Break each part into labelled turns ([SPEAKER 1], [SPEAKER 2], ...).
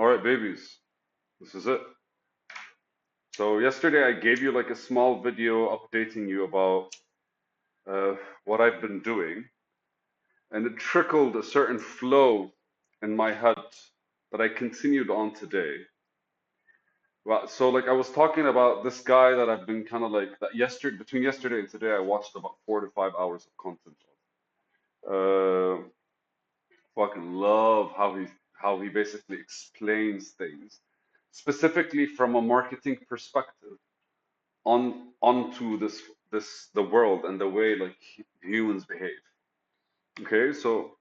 [SPEAKER 1] All right, babies, this is it. So yesterday I gave you like a small video updating you about uh, what I've been doing, and it trickled a certain flow in my head that I continued on today. Well, so like I was talking about this guy that I've been kind of like that yesterday, between yesterday and today, I watched about 4 to 5 hours of content. Fucking love how he basically explains things, specifically from a marketing perspective onto this the world and the way like humans behave. Okay, so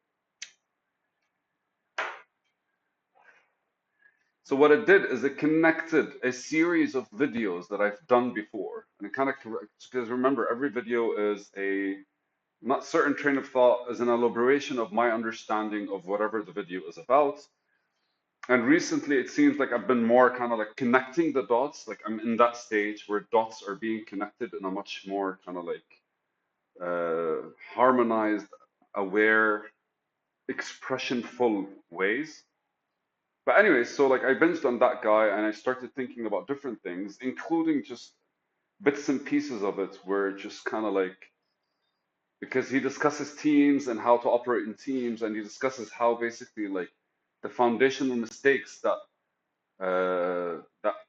[SPEAKER 1] what it did is it connected a series of videos that I've done before, and it kind of corrects because remember every video is a not certain train of thought is an elaboration of my understanding of whatever the video is about. And recently it seems like I've been more kind of like connecting the dots, like I'm in that stage where dots are being connected in a much more kind of like harmonized, aware, expressionful ways. But anyway, so like I binged on that guy and I started thinking about different things, including just bits and pieces of it where just kind of like because he discusses teams and how to operate in teams, and he discusses how basically like the foundational mistakes that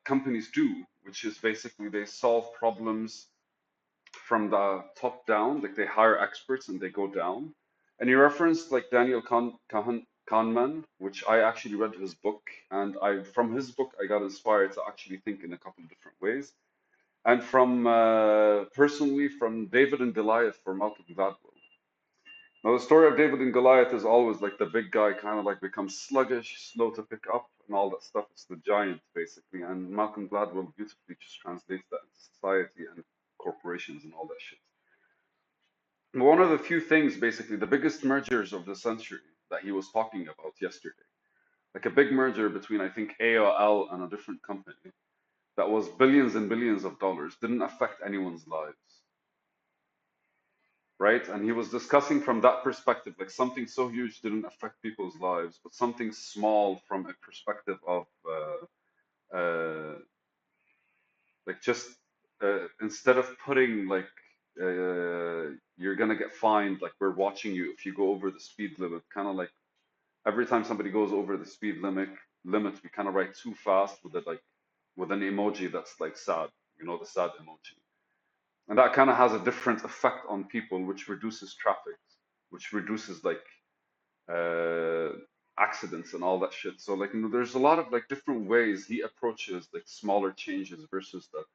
[SPEAKER 1] companies do, which is basically they solve problems from the top down, like they hire experts and they go down. And he referenced like Daniel Kahneman, which I actually read his book, and I from his book I got inspired to actually think in a couple of different ways. And from personally from David and Goliath for Malcolm Gladwell. Now the story of David and Goliath is always like the big guy kind of like becomes sluggish, slow to pick up, and all that stuff. It's the giant basically, and Malcolm Gladwell beautifully just translates that into society and corporations and all that shit. One of the few things, basically, the biggest mergers of the century that he was talking about yesterday, like a big merger between, I think, AOL and a different company that was billions and billions of dollars, didn't affect anyone's lives, right? And he was discussing from that perspective, like something so huge didn't affect people's lives, but something small from a perspective of, like just instead of putting like you're gonna get fined, like we're watching you if you go over the speed limit, kind of like every time somebody goes over the speed limit, we kind of write too fast with it like with an emoji that's like sad, the sad emoji. And that kind of has a different effect on people, which reduces traffic, which reduces like uh accidents and all that shit. So like there's a lot of like different ways he approaches like smaller changes versus the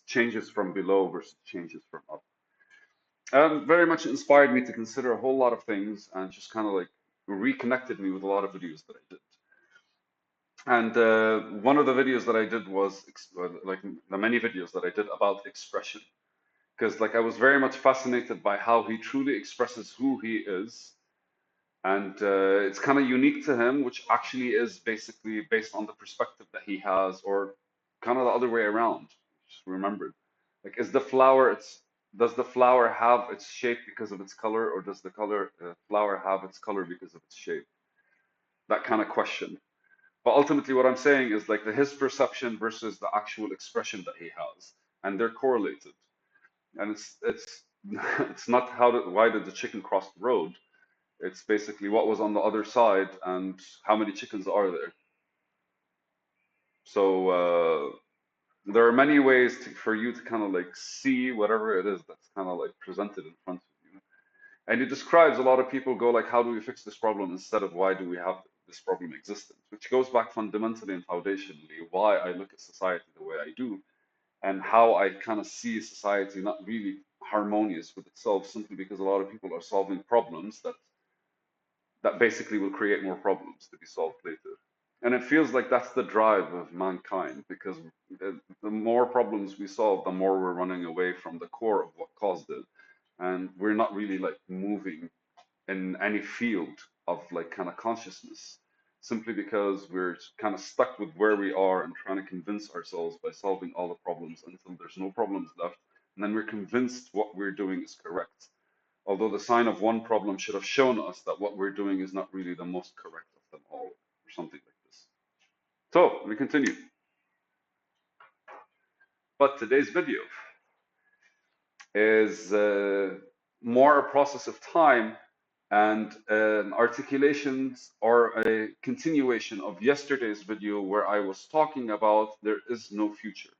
[SPEAKER 1] changes from below versus changes from up. Very much inspired me to consider a whole lot of things and just kind of like reconnected me with a lot of videos that I did. And one of the videos that I did was like the many videos that I did about expression, because like I was very much fascinated by how he truly expresses who he is, and it's kind of unique to him, which actually is basically based on the perspective that he has, or kind of the other way around. Just remember, like, does the flower have its shape because of its color, or does the flower have its color because of its shape? That kind of question. But ultimately, what I'm saying is like his perception versus the actual expression that he has, and they're correlated. And it's it's not why did the chicken cross the road? It's basically what was on the other side and how many chickens are there. So there are many ways for you to kind of like see whatever it is that's kind of like presented in front of you. And it describes a lot of people go like, how do we fix this problem instead of why do we have this problem existence? Which goes back fundamentally and foundationally why I look at society the way I do and how I kind of see society not really harmonious with itself simply because a lot of people are solving problems that basically will create more problems to be solved later. And it feels like that's the drive of mankind because the more problems we solve, the more we're running away from the core of what caused it. And we're not really like moving in any field of like kind of consciousness simply because we're kind of stuck with where we are and trying to convince ourselves by solving all the problems until there's no problems left. And then we're convinced what we're doing is correct, although the sign of one problem should have shown us that what we're doing is not really the most correct of them all, or something like this. So we continue. But today's video is more a process of time and an articulations or a continuation of yesterday's video where I was talking about there is no future.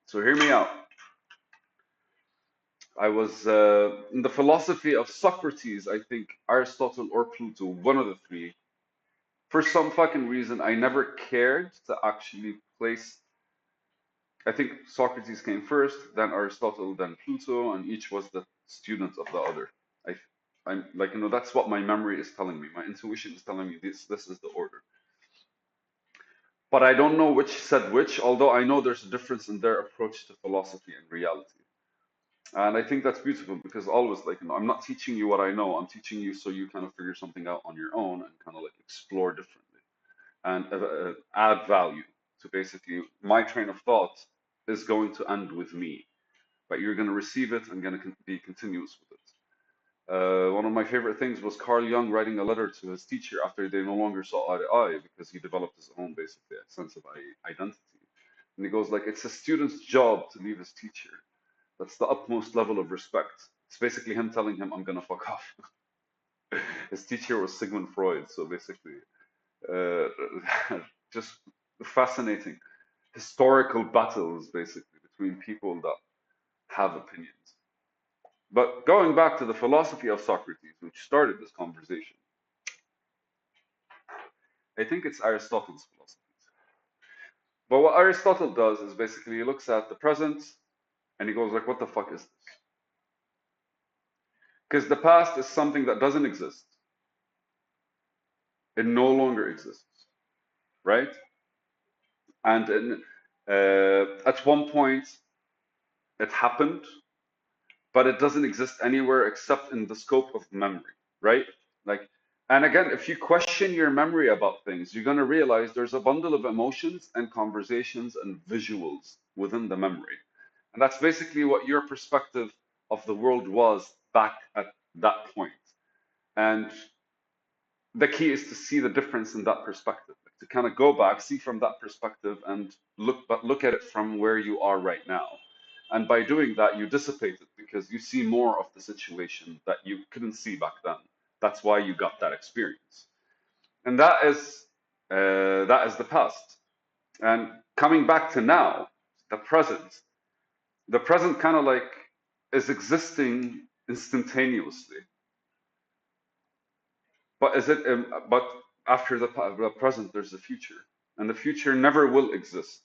[SPEAKER 1] So hear me out. I was in the philosophy of Socrates, I think Aristotle or Pluto, one of the three. For some fucking reason, I never cared to actually place. I think Socrates came first, then Aristotle, then Pluto, and each was the student of the other. I, I'm like, that's what my memory is telling me. My intuition is telling me this is the order. But I don't know which said which, although I know there's a difference in their approach to philosophy and reality. And I think that's beautiful because always, like, I'm not teaching you what I know. I'm teaching you so you kind of figure something out on your own and kind of like explore differently and add value to basically my train of thought is going to end with me, but you're going to receive it and going to be continuous with it. One of my favorite things was Carl Jung writing a letter to his teacher after they no longer saw eye to eye because he developed his own basically sense of identity. And he goes like, it's a student's job to leave his teacher. That's the utmost level of respect. It's basically him telling him, I'm gonna fuck off. His teacher was Sigmund Freud, so basically, uh, just fascinating historical battles basically between people that have opinions. But going back to the philosophy of Socrates, which started this conversation, I think it's Aristotle's philosophy. But what Aristotle does is basically he looks at the present and he goes like, what the fuck is this? Because the past is something that doesn't exist. It no longer exists, right? And at one point it happened, but it doesn't exist anywhere except in the scope of memory, right? Like, and again, if you question your memory about things, you're going to realize there's a bundle of emotions and conversations and visuals within the memory. And that's basically what your perspective of the world was back at that point. And the key is to see the difference in that perspective, like to kind of go back, see from that perspective, and look at it from where you are right now. And by doing that, you dissipate it because you see more of the situation that you couldn't see back then. That's why you got that experience, and that is the past. And coming back to now, the present, the present kind of like is existing instantaneously. But is it? But after the present, there's the future, and the future never will exist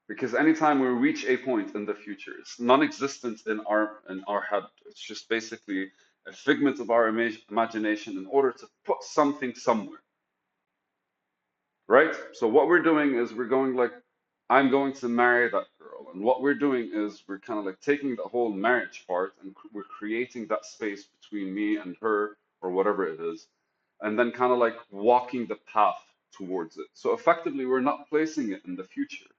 [SPEAKER 1] because anytime we reach a point in the future, it's non-existent in our head. It's just basically a figment of our imagination in order to put something somewhere, right? So what we're doing is we're going like, I'm going to marry that girl, and what we're doing is we're kind of like taking the whole marriage part and we're creating that space between me and her or whatever it is, and then kind of like walking the path towards it. So effectively, we're not placing it in the future.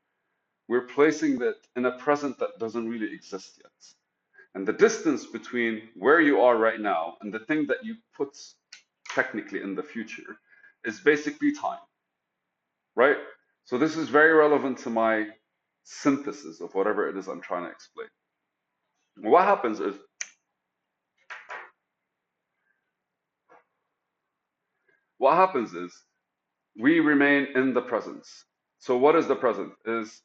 [SPEAKER 1] We're placing it in a present that doesn't really exist yet. And the distance between where you are right now and the thing that you put technically in the future is basically time, right? So this is very relevant to my synthesis of whatever it is I'm trying to explain. What happens is what happens is we remain in the present. So what is the present? Is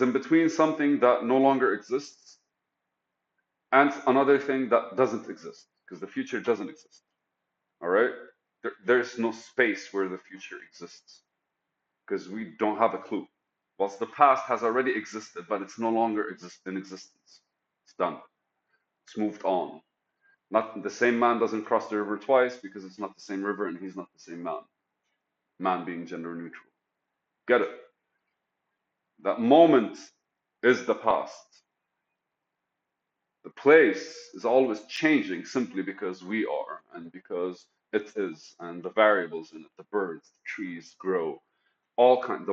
[SPEAKER 1] in between something that no longer exists and another thing that doesn't exist because the future doesn't exist. All right? There's no space where the future exists because we don't have a clue. Whilst the past has already existed, but it's no longer in existence. It's done. It's moved on. Not the same man doesn't cross the river twice because it's not the same river and he's not the same man. Man being gender neutral. Get it? That moment is the past. The place is always changing simply because we are and because it is, and the variables in it, the birds, the trees grow, all kind.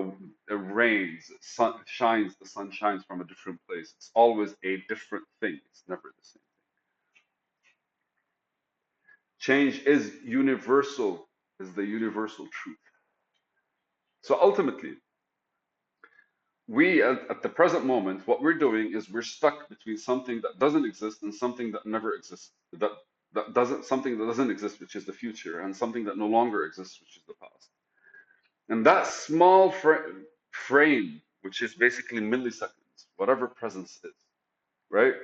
[SPEAKER 1] It rains, it shines, the sun shines from a different place. It's always a different thing. It's never the same. Change is universal is the universal truth. So ultimately, we at the present moment, what we're doing is we're stuck between something that doesn't exist and something that never exists. That doesn't something that doesn't exist, which is the future, and something that no longer exists, which is the past. And that small frame, which is basically milliseconds, whatever presence is, right?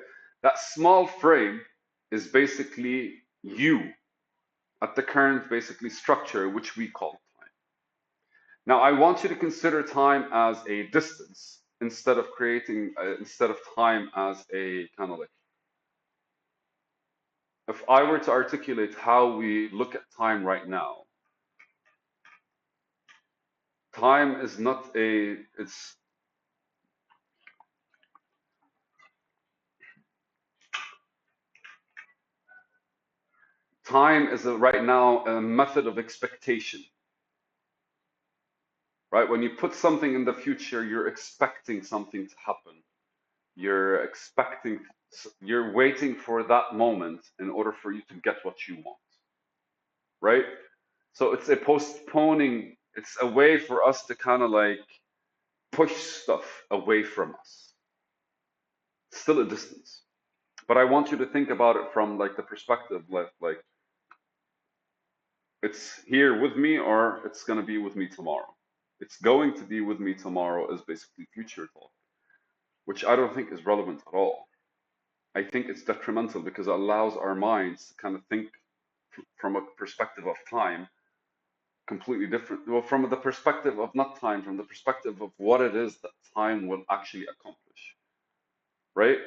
[SPEAKER 1] That small frame is basically you at the current basically structure, which we call time. Now, I want you to consider time as a distance instead of time as a kind of like, if I were to articulate how we look at time right now, time is not a, it's, time is right now a method of expectation, right? When you put something in the future, you're expecting something to happen. You're expecting, you're waiting for that moment in order for you to get what you want, right? So it's a postponing, it's a way for us to kind of like push stuff away from us. It's still a distance. But I want you to think about it from like the perspective like it's here with me or it's gonna be with me tomorrow. It's going to be with me tomorrow is basically future talk, which I don't think is relevant at all. I think it's detrimental because it allows our minds to kind of think from a perspective of time completely different. Well, from the perspective of not time, from the perspective of what it is that time will actually accomplish, right?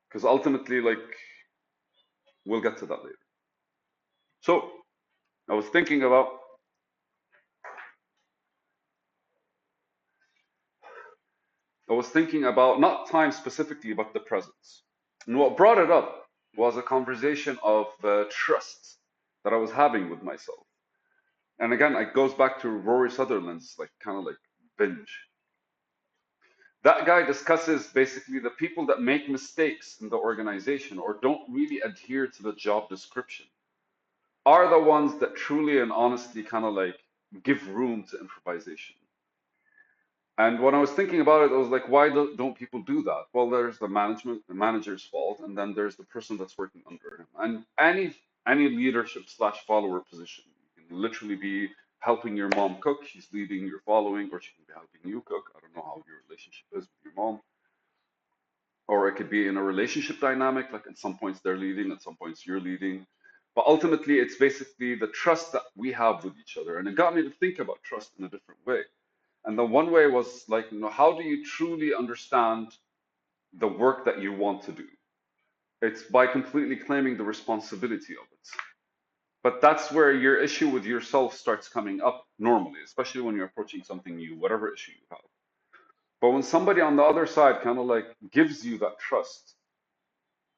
[SPEAKER 1] Because ultimately, like, we'll get to that later. So I was thinking about, not time specifically, but the presence. And what brought it up was a conversation of trust that I was having with myself. And again, it goes back to Rory Sutherland's like kind of like binge. That guy discusses basically the people that make mistakes in the organization or don't really adhere to the job description are the ones that truly and honestly kind of like give room to improvisation. And when I was thinking about it, I was like, why don't people do that? Well, there's the manager's fault, and then there's the person that's working under him. And any leadership slash follower position, you can literally be helping your mom cook, she's leading your following, or she can be helping you cook. I don't know how your relationship is with your mom. Or it could be in a relationship dynamic, like at some points they're leading, at some points you're leading. But ultimately, it's basically the trust that we have with each other. And it got me to think about trust in a different way. And the one way was like, how do you truly understand the work that you want to do? It's by completely claiming the responsibility of it. But that's where your issue with yourself starts coming up normally, especially when you're approaching something new, whatever issue you have. But when somebody on the other side kind of like gives you that trust,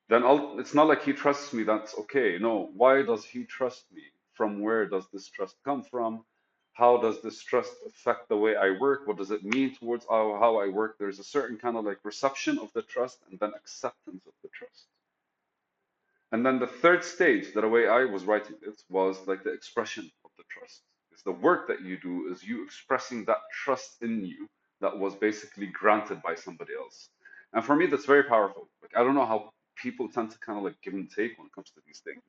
[SPEAKER 1] then it's not like he trusts me, that's okay. No, why does he trust me? From where does this trust come from? How does this trust affect the way I work? What does it mean towards how I work? There's a certain kind of like reception of the trust and then acceptance of the trust. And then the third stage, that the way I was writing it, was like the expression of the trust. It's the work that you do is you expressing that trust in you that was basically granted by somebody else. And for me, that's very powerful. Like I don't know how people tend to kind of like give and take when it comes to these things.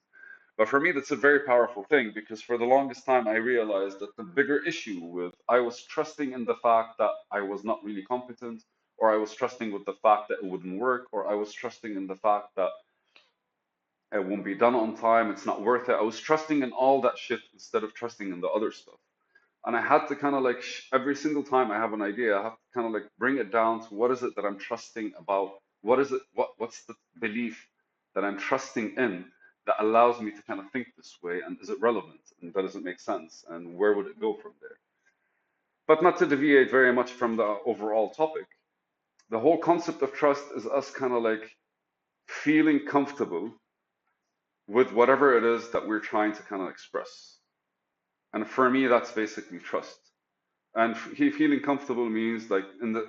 [SPEAKER 1] But for me, that's a very powerful thing because for the longest time, I realized that the bigger issue with I was trusting in the fact that I was not really competent, or I was trusting with the fact that it wouldn't work, or I was trusting in the fact that it won't be done on time, it's not worth it. I was trusting in all that shit instead of trusting in the other stuff. And I had to kind of like every single time I have an idea, I have to kind of like bring it down to what is it that I'm trusting about? What is it? What's the belief that I'm trusting in that allows me to kind of think this way? And is it relevant? And does it make sense? And where would it go from there? But not to deviate very much from the overall topic. The whole concept of trust is us kind of like feeling comfortable with whatever it is that we're trying to kind of express. And for me, that's basically trust. And feeling comfortable means like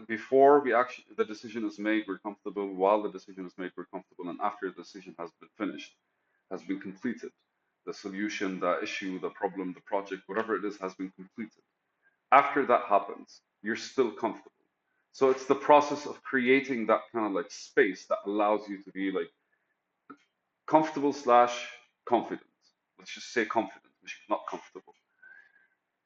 [SPEAKER 1] before we actually the decision is made, we're comfortable. While the decision is made, we're comfortable, and after the decision has been finished, has been completed, the solution, the issue, the problem, the project, whatever it is, has been completed. After that happens, you're still comfortable. So it's the process of creating that kind of like space that allows you to be like comfortable slash confident. Let's just say confident, not comfortable.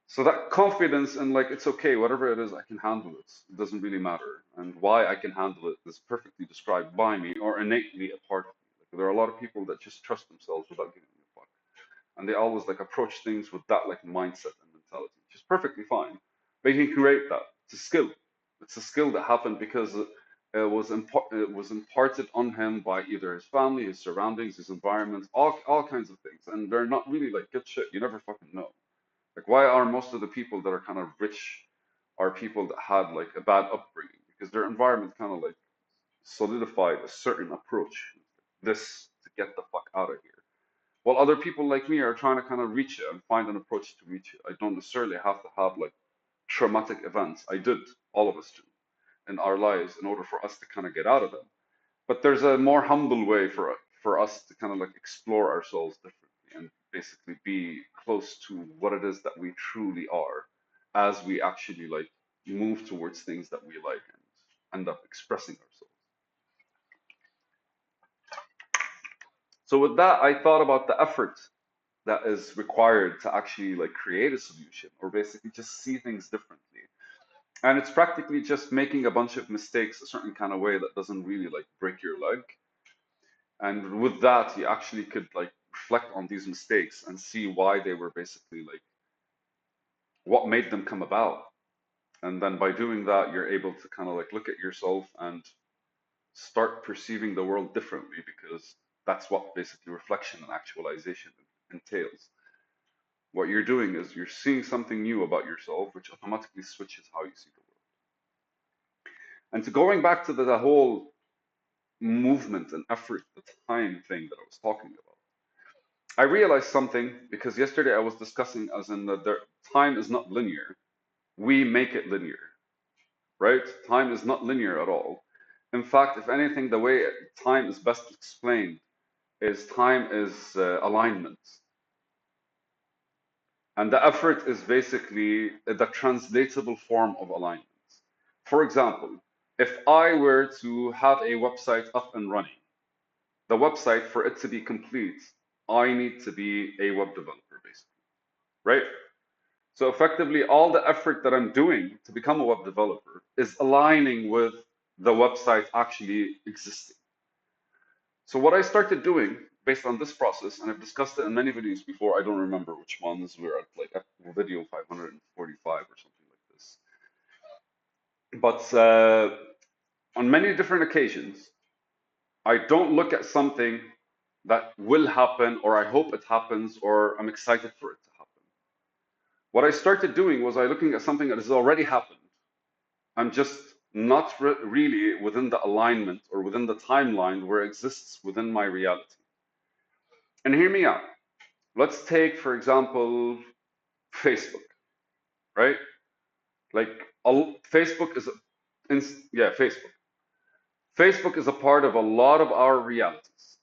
[SPEAKER 1] So that confidence and like it's okay, whatever it is, I can handle it. It doesn't really matter. And why I can handle it is perfectly described by me or innately a part of me. Like, there are a lot of people that just trust themselves without giving a fuck. And they always like approach things with that like mindset and mentality, which is perfectly fine. But you can create that. It's a skill. It's a skill that happened because it was imparted on him by either his family, his surroundings, his environment, all kinds of things. And they're not really like good shit. You never fucking know. Like, why are most of the people that are kind of rich are people that had like a bad upbringing? Because their environment kind of like solidified a certain approach. This to get the fuck out of here. While other people like me are trying to kind of reach it and find an approach to reach it. I don't necessarily have to have like traumatic events. I did, all of us do, in our lives in order for us to kind of get out of them. But there's a more humble way for us to kind of like explore ourselves differently and basically be close to what it is that we truly are as we actually like move towards things that we like and end up expressing ourselves. So with that, I thought about the effort that is required to actually like create a solution or basically just see things differently. And it's practically just making a bunch of mistakes a certain kind of way that doesn't really like break your leg. And with that, you actually could like reflect on these mistakes and see why they were basically like what made them come about. And then by doing that, you're able to kind of like look at yourself and start perceiving the world differently because that's what basically reflection and actualization entails. What you're doing is you're seeing something new about yourself, which automatically switches how you see the world. And to going back to the whole movement and effort, the time thing that I was talking about, I realized something because yesterday I was discussing as in that time is not linear. We make it linear, right? Time is not linear at all. In fact, if anything, the way time is best explained is time is alignment. And the effort is basically the translatable form of alignment. For example, if I were to have a website up and running, the website, for it to be complete, I need to be a web developer, basically, right? So effectively, all the effort that I'm doing to become a web developer is aligning with the website actually existing. So what I started doing based on this process, and I've discussed it in many videos before, I don't remember which ones, we're at like video 545 or something like this. But on many different occasions, I don't look at something that will happen or I hope it happens or I'm excited for it to happen. What I started doing was I looking at something that has already happened. I'm just not really within the alignment or within the timeline where it exists within my reality. And hear me out. Let's take, for example, Facebook, right? Like Facebook is, yeah, Facebook. Facebook is a part of a lot of our realities,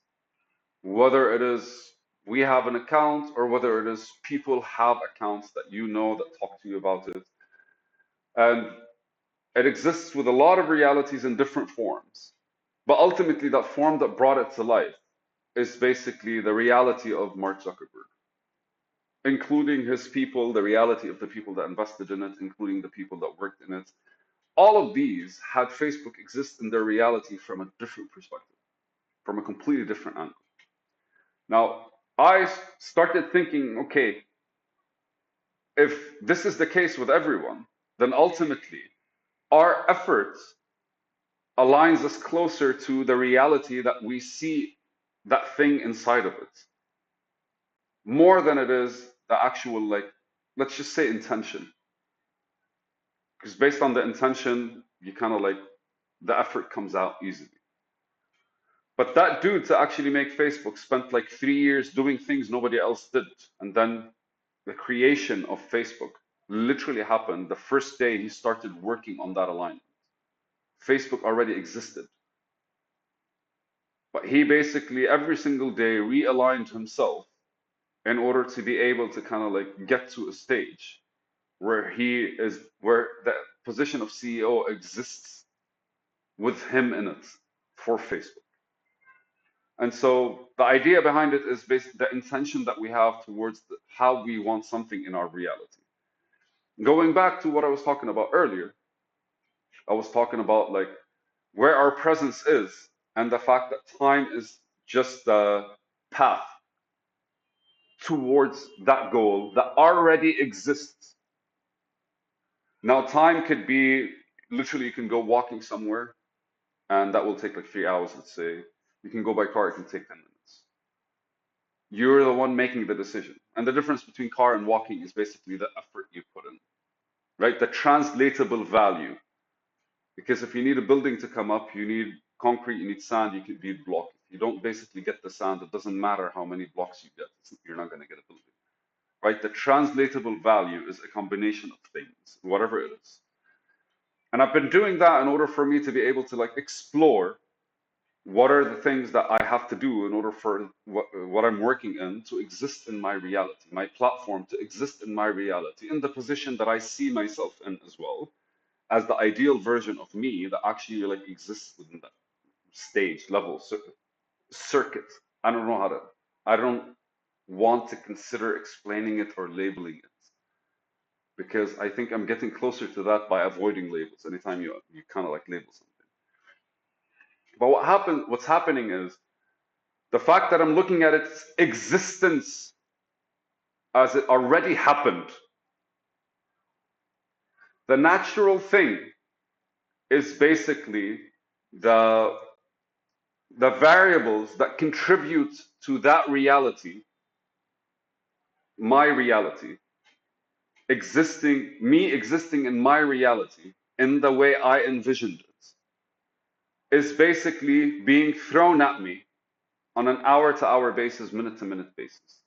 [SPEAKER 1] whether it is we have an account or whether it is people have accounts that you know that talk to you about it. And it exists with a lot of realities in different forms. But ultimately, that form that brought it to life is basically the reality of Mark Zuckerberg, including his people, the reality of the people that invested in it, including the people that worked in it. All of these had Facebook exist in their reality from a different perspective, from a completely different angle. Now, I started thinking, okay, if this is the case with everyone, then ultimately our efforts aligns us closer to the reality that we see that thing inside of it more than it is the actual, like, let's just say intention. Because based on the intention, you kind of like the effort comes out easily. But that dude to actually make Facebook spent like 3 years doing things nobody else did. And then the creation of Facebook literally happened the first day he started working on that alignment. Facebook already existed. But he basically every single day realigned himself in order to be able to kind of like get to a stage where the position of CEO exists with him in it for Facebook. And so the idea behind it is basically the intention that we have towards how we want something in our reality. Going back to what I was talking about earlier, I was talking about like where our presence is and the fact that time is just the path towards that goal that already exists. Now, time could be literally, you can go walking somewhere and that will take like 3 hours, let's say. You can go by car, it can take 10 minutes. You're the one making the decision. And the difference between car and walking is basically the effort you put in, right? The translatable value. Because if you need a building to come up, you need concrete, you need sand, you could need block. If you don't basically get the sand, it doesn't matter how many blocks you get, you're not going to get a building, right? The translatable value is a combination of things, whatever it is. And I've been doing that in order for me to be able to like explore what are the things that I have to do in order for what I'm working in to exist in my reality, my platform to exist in my reality, in the position that I see myself in as well, as the ideal version of me that actually like exists within that stage, level, circuit. I don't know how to, I don't want to consider explaining it or labeling it because I think I'm getting closer to that by avoiding labels. Anytime you kind of like label something. But what's happening is the fact that I'm looking at its existence as it already happened. The natural thing is basically the the variables that contribute to that reality, my reality, me existing in my reality in the way I envisioned it, is basically being thrown at me on an hour-to-hour basis, minute-to-minute basis.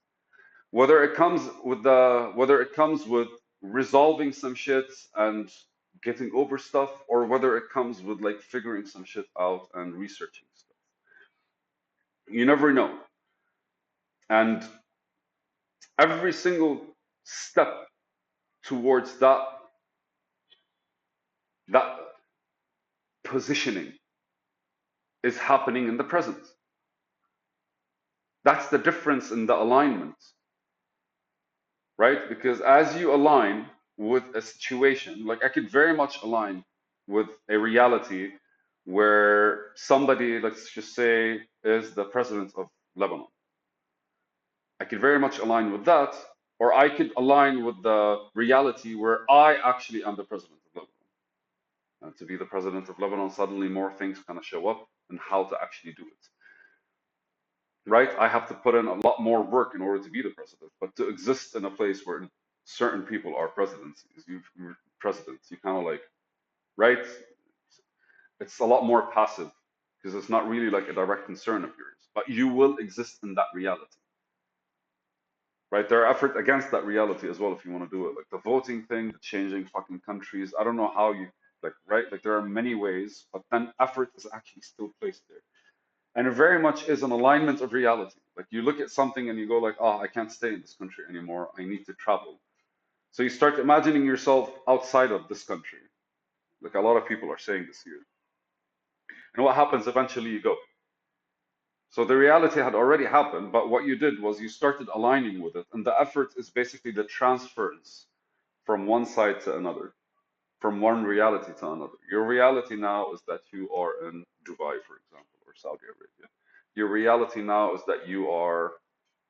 [SPEAKER 1] Whether it comes with resolving some shit and getting over stuff, or whether it comes with like figuring some shit out and researching stuff. You never know. And every single step towards that positioning is happening in the present. That's the difference in the alignment, right? Because as you align with a situation, like I could very much align with a reality where somebody, let's just say, is the president of Lebanon. I could very much align with that, or I could align with the reality where I actually am the president of Lebanon. And to be the president of Lebanon, suddenly more things kind of show up and how to actually do it. Right? I have to put in a lot more work in order to be the president, but to exist in a place where certain people are presidents, you kind of like, right? It's a lot more passive because it's not really like a direct concern of yours, but you will exist in that reality, right? There are efforts against that reality as well if you want to do it, like the voting thing, the changing fucking countries. I don't know how you like, right? Like there are many ways, but then effort is actually still placed there. And it very much is an alignment of reality. Like you look at something and you go like, oh, I can't stay in this country anymore. I need to travel. So you start imagining yourself outside of this country. Like a lot of people are saying this here. And what happens eventually you go. So the reality had already happened, but what you did was you started aligning with it. And the effort is basically the transference from one side to another, from one reality to another. Your reality now is that you are in Dubai, for example, or Saudi Arabia. Your reality now is that you are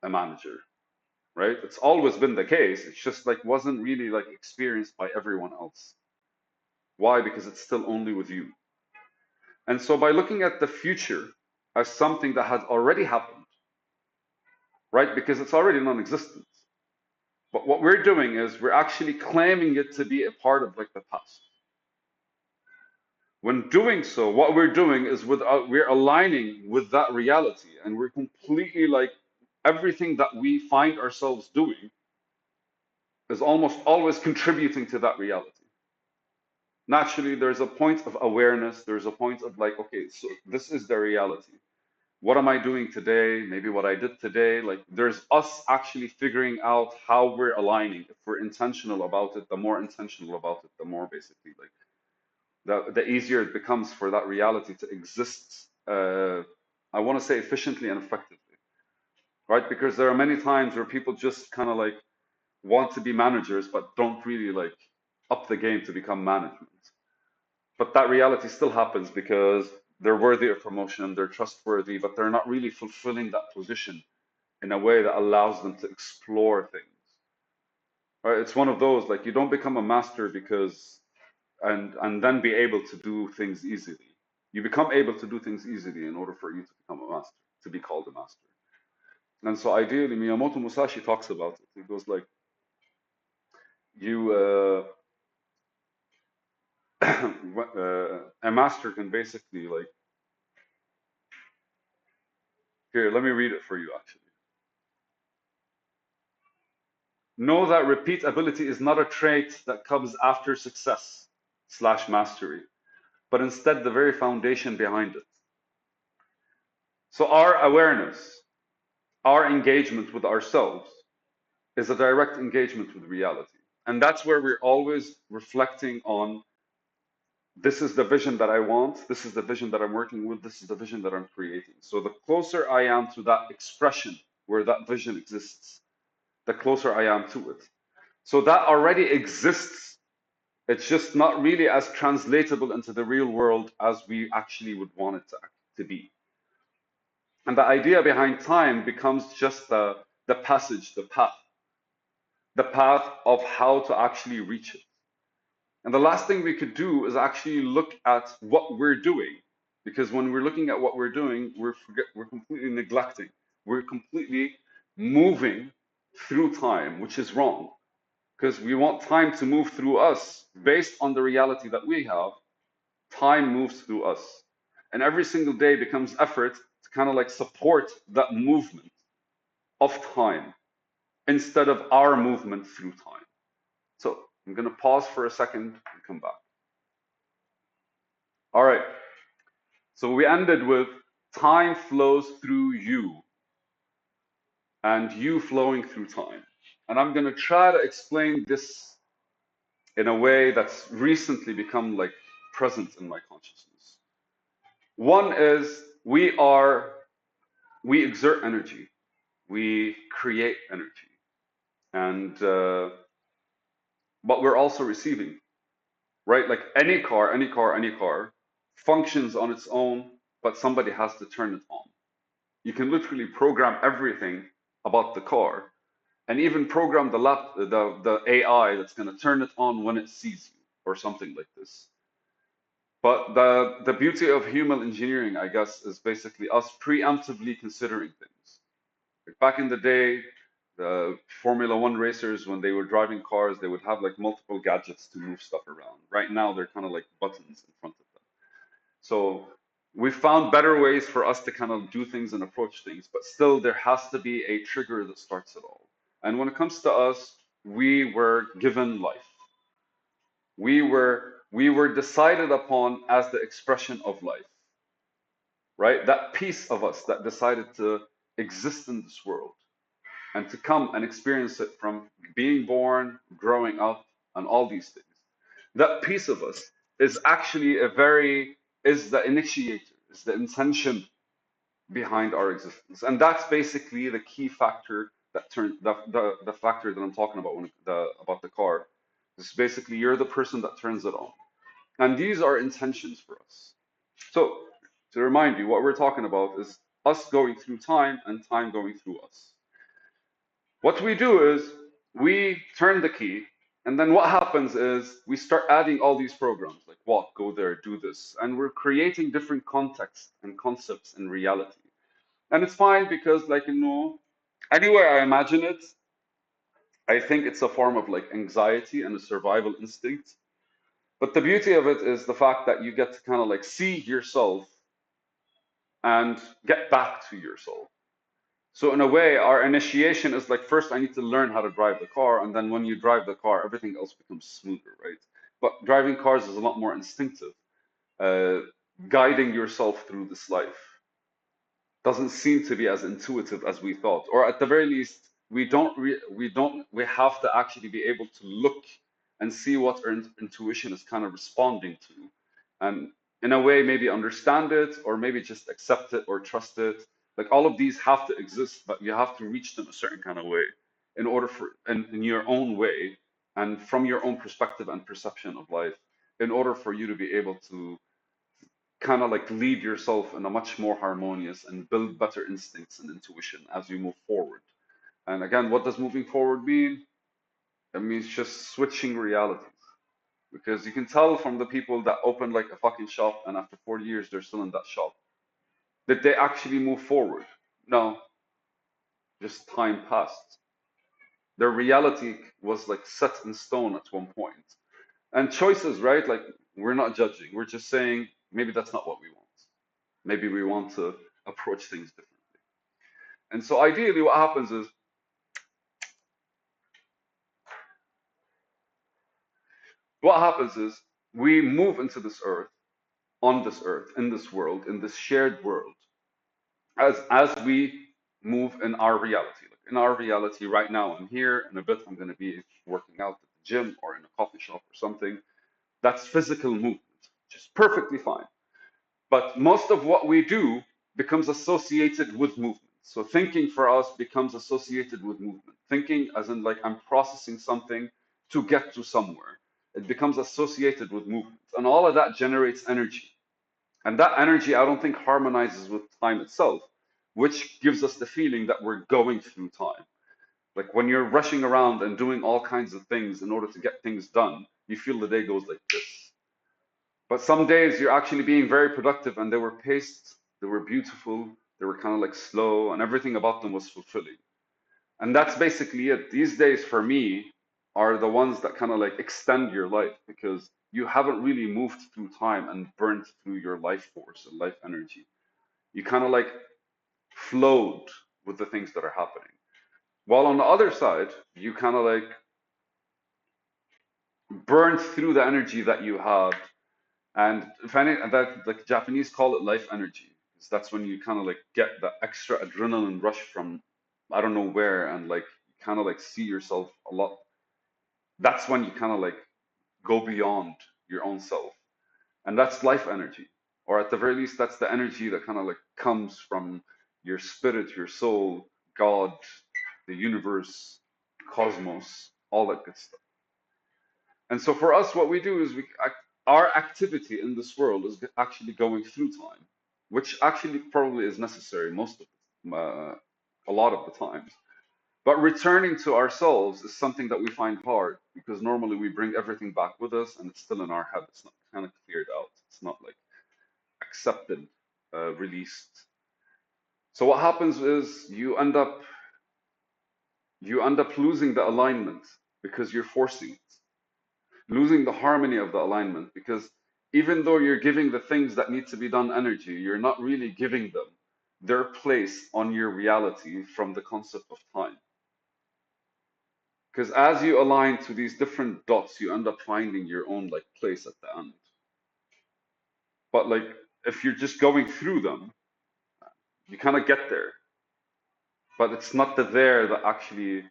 [SPEAKER 1] a manager, right? It's always been the case. It's just like wasn't really like experienced by everyone else. Why? Because it's still only with you. And so by looking at the future as something that has already happened, right? Because it's already non-existent. But what we're doing is we're actually claiming it to be a part of like the past. When doing so, what we're doing is we're aligning with that reality, and we're completely like everything that we find ourselves doing is almost always contributing to that reality. Naturally, there's a point of awareness, there's a point of like, okay, so this is the reality. what am I doing today? Maybe what I did today. Like there's us actually figuring out how we're aligning. If we're intentional about it, the more intentional about it, the more basically like the easier it becomes for that reality to exist. I want to say efficiently and effectively, right? Because there are many times where people just kind of like want to be managers, but don't really like up the game to become management. But that reality still happens because they're worthy of promotion, they're trustworthy, but they're not really fulfilling that position in a way that allows them to explore things. Right? It's one of those like you don't become a master because and then be able to do things easily. You become able to do things easily in order for you to become a master, to be called a master. And so ideally, Miyamoto Musashi talks about it. He goes like, you, a master can basically like, here, let me read it for you actually. Know that repeatability is not a trait that comes after success slash mastery, but instead the very foundation behind it. So our awareness, our engagement with ourselves is a direct engagement with reality. And that's where we're always reflecting on this is the vision that I want, this is the vision that I'm working with, this is the vision that I'm creating. So the closer I am to that expression where that vision exists, the closer I am to it. So that already exists. It's just not really as translatable into the real world as we actually would want it to be. And the idea behind time becomes just the passage, the path of how to actually reach it. And the last thing we could do is actually look at what we're doing. Because when we're looking at what we're doing, we're completely neglecting. We're completely moving through time, which is wrong. Because we want time to move through us based on the reality that we have. Time moves through us. And every single day becomes effort to kind of like support that movement of time instead of our movement through time. So I'm going to pause for a second and come back. All right. So we ended with time flows through you and you flowing through time. And I'm going to try to explain this in a way that's recently become like present in my consciousness. One is we exert energy, we create energy, and but we're also receiving, right? Like any car functions on its own, but somebody has to turn it on. You can literally program everything about the car, and even program the AI that's going to turn it on when it sees you or something like this. But the beauty of human engineering, I guess, is basically us preemptively considering things. Like back in the day, the Formula One racers, when they were driving cars, they would have like multiple gadgets to move stuff around. Right now, they're kind of like buttons in front of them. So we found better ways for us to kind of do things and approach things, but still there has to be a trigger that starts it all. And when it comes to us, we were given life. We were decided upon as the expression of life, right? That piece of us that decided to exist in this world and to come and experience it from being born, growing up, and all these things. That piece of us is actually is the initiator, is the intention behind our existence. And that's basically the key factor that turn the factor that I'm talking about about the car. It's basically you're the person that turns it on. And these are intentions for us. So to remind you, what we're talking about is us going through time and time going through us. What we do is we turn the key, and then what happens is we start adding all these programs like walk, go there, do this, and we're creating different contexts and concepts in reality. And it's fine because, like, anywhere I imagine it, I think it's a form of like anxiety and a survival instinct. But the beauty of it is the fact that you get to kind of like see yourself and get back to yourself. So in a way, our initiation is like first I need to learn how to drive the car, and then when you drive the car, everything else becomes smoother, right? But driving cars is a lot more instinctive, uh, guiding yourself through this life. doesn't seem to be as intuitive as we thought, or at the very least, we have to actually be able to look and see what our intuition is kind of responding to, and in a way maybe understand it, or maybe just accept it or trust it. Like all of these have to exist, but you have to reach them a certain kind of way in order for, in your own way, and from your own perspective and perception of life, in order for you to be able to kind of like lead yourself in a much more harmonious and build better instincts and intuition as you move forward. And again, what does moving forward mean? It means just switching realities. Because you can tell from the people that opened like a fucking shop and after 40 years they're still in that shop. Did they actually move forward? No, just time passed. Their reality was like set in stone at one point. And choices, right? Like we're not judging. We're just saying maybe that's not what we want. Maybe we want to approach things differently. And so ideally what happens is we move into this earth, on this earth, in this world, in this shared world, as we move in our reality. Like in our reality right now, I'm here. In a bit, I'm going to be working out at the gym or in a coffee shop or something. That's physical movement, which is perfectly fine. But most of what we do becomes associated with movement. So thinking for us becomes associated with movement. Thinking as in like I'm processing something to get to somewhere. It becomes associated with movement. And all of that generates energy. And that energy, I don't think harmonizes with time itself, which gives us the feeling that we're going through time. Like when you're rushing around and doing all kinds of things in order to get things done, you feel the day goes like this. But some days you're actually being very productive and they were paced, they were beautiful, they were kind of like slow, and everything about them was fulfilling. And that's basically it. These days for me are the ones that kind of like extend your life because you haven't really moved through time and burnt through your life force and life energy. You kind of like flowed with the things that are happening. While on the other side, you kind of like burned through the energy that you had. And if any, that like Japanese call it life energy. 'Cause that's when you kind of like get the extra adrenaline rush from I don't know where, and like you kind of like see yourself a lot. That's when you kind of like go beyond your own self, and that's life energy, or at the very least, that's the energy that kind of like comes from your spirit, your soul, God, the universe, cosmos, all that good stuff. And so for us, what we do is our activity in this world is actually going through time, which actually probably is necessary a lot of the times. But returning to ourselves is something that we find hard because normally we bring everything back with us and it's still in our head. It's not kind of cleared out. It's not like accepted, released. So what happens is you end up losing the alignment because you're forcing it, losing the harmony of the alignment because even though you're giving the things that need to be done energy, you're not really giving them their place on your reality from the concept of time. Because as you align to these different dots, you end up finding your own like place at the end. But like if you're just going through them, you kind of get there, but it's not the there that actually,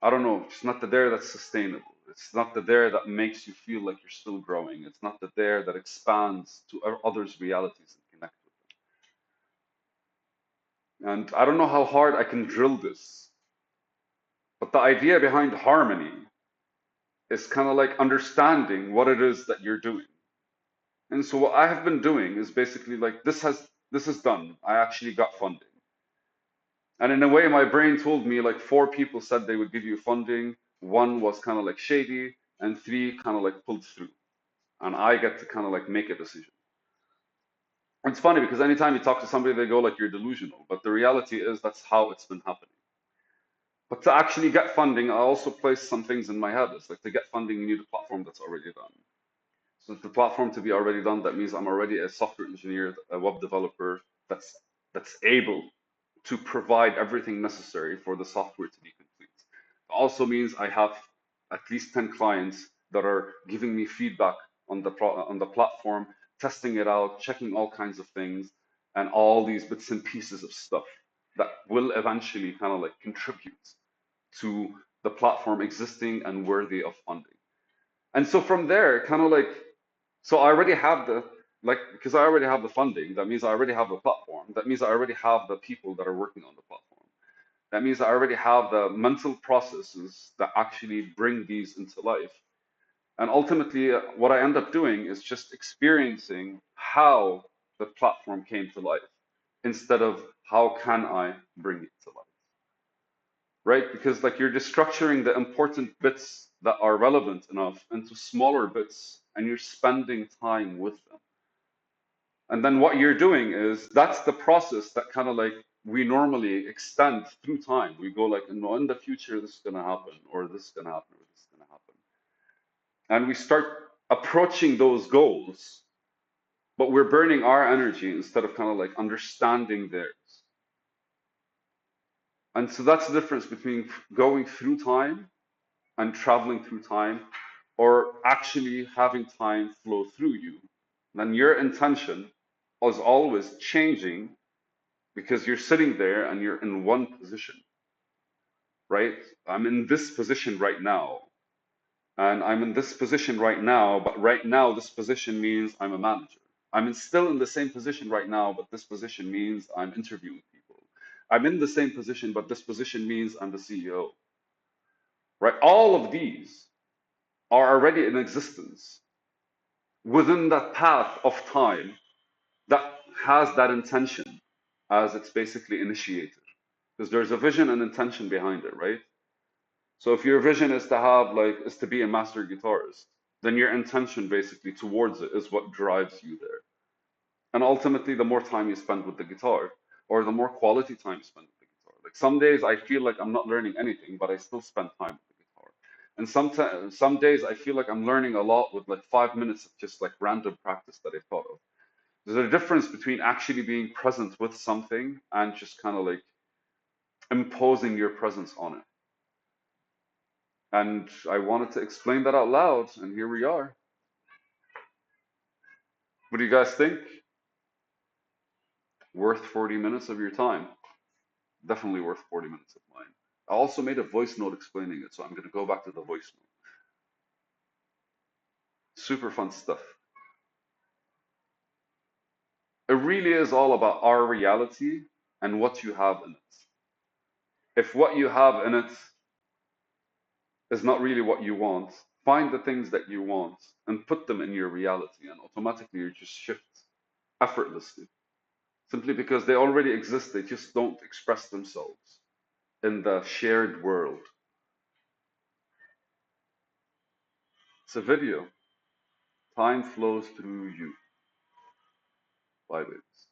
[SPEAKER 1] I don't know, it's not the there that's sustainable. It's not the there that makes you feel like you're still growing. It's not the there that expands to others' realities and connect with them. And I don't know how hard I can drill this, but the idea behind harmony is kind of like understanding what it is that you're doing. And so what I have been doing is basically like this is done. I actually got funding. And in a way, my brain told me like four people said they would give you funding. One was kind of like shady, and three kind of like pulled through. And I get to kind of like make a decision. It's funny because anytime you talk to somebody, they go like you're delusional. But the reality is that's how it's been happening. But to actually get funding, I also placed some things in my head. It's like to get funding, you need a platform that's already done. So the platform to be already done, that means I'm already a software engineer, a web developer that's able to provide everything necessary for the software to be complete. It also means I have at least 10 clients that are giving me feedback on the platform, testing it out, checking all kinds of things. and all these bits and pieces of stuff that will eventually kind of like contribute to the platform existing and worthy of funding. And so from there, kind of like, so I already have the, like, because I already have the funding, that means I already have the platform. That means I already have the people that are working on the platform. That means I already have the mental processes that actually bring these into life. And ultimately, what I end up doing is just experiencing how the platform came to life instead of how can I bring it to life, right? Because like you're just structuring the important bits that are relevant enough into smaller bits and you're spending time with them. And then what you're doing is that's the process that kind of like we normally extend through time. We go like, no, in the future, this is going to happen, or this is going to happen, or this is going to happen. And we start approaching those goals, but we're burning our energy instead of kind of like understanding theirs. And so that's the difference between going through time and traveling through time, or actually having time flow through you. Then your intention is always changing because you're sitting there and you're in one position, right? I'm in this position right now, and I'm in this position right now, but right now, this position means I'm a manager. Still in the same position right now, but this position means I'm interviewing people. I'm in the same position, but this position means I'm the CEO, right? All of these are already in existence within that path of time that has that intention as its basically initiator. Because there's a vision and intention behind it, right? So if your vision is to have like is to be a master guitarist, then your intention basically towards it is what drives you there. And ultimately, the more time you spend with the guitar, or the more quality time you spend with the guitar. Like some days I feel like I'm not learning anything, but I still spend time with the guitar. And sometimes some days I feel like I'm learning a lot with like 5 minutes of just like random practice that I thought of. There's a difference between actually being present with something and just kind of like imposing your presence on it. And I wanted to explain that out loud, and here we are. What do you guys think? Worth 40 minutes of your time? Definitely worth 40 minutes of mine. I also made a voice note explaining it, so I'm going to go back to the voice note. Super fun stuff. It really is all about our reality and what you have in it. If what you have in it is not really what you want, find the things that you want and put them in your reality, and automatically you just shift effortlessly. Simply because they already exist, they just don't express themselves in the shared world. It's a video. Time flows through you. Bye, babes.